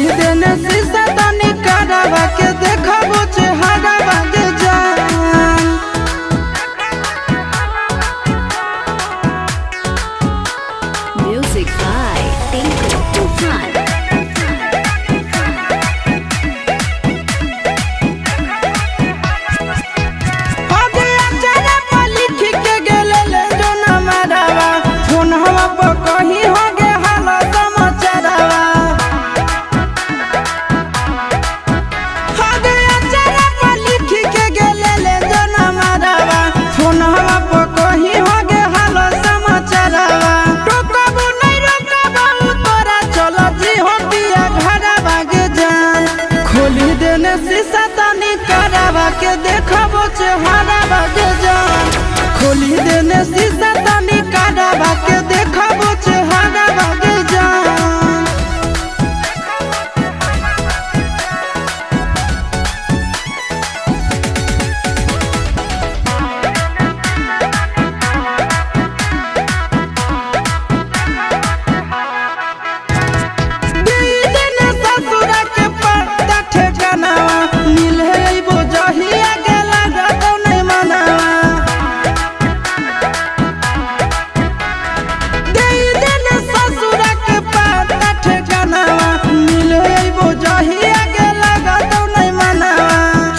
खोली देने शीशा तनी करावा के देखबो चेहरा बागे जान। Music by Tinku Tufan. आगे अचारा पर लिख के गेले ले जो ना मरावा फोन हवा पर कहीं हो गे हाल समाचारवा। आगे अचारा पर लिख के गेले ले जो ना मरावा फोन हवा पर कहीं हो गे हाल समाचारवा। टोकबो नहीं रोकबो तोरा चल जी हो दिया घरा बागे जान। खोली देने शीशा तनी करावा के देखबो चेहरा बागे जान। खोली देने शीशा तनी करावा के देखबो चेहरा बागे जान। दीदी ससुरा के पत्ता ठेकानावा मिले अइबो जहिया गेला गतो नहीं मनावा। दीदी ससुरा के पत्ता ठेकानावा मिले अइबो जहिया गेला गतो नहीं मनावा।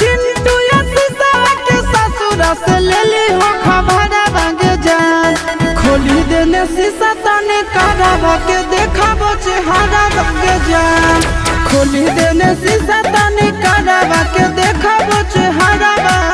चिंटू या शीशा के ससुरा से लेली हो खबर बागे जान। खोली देने शीशा तने करावा के देखबो चेहरा बागे जान। खोली देने शीशा तने करावा के देखबो चेहरा बागे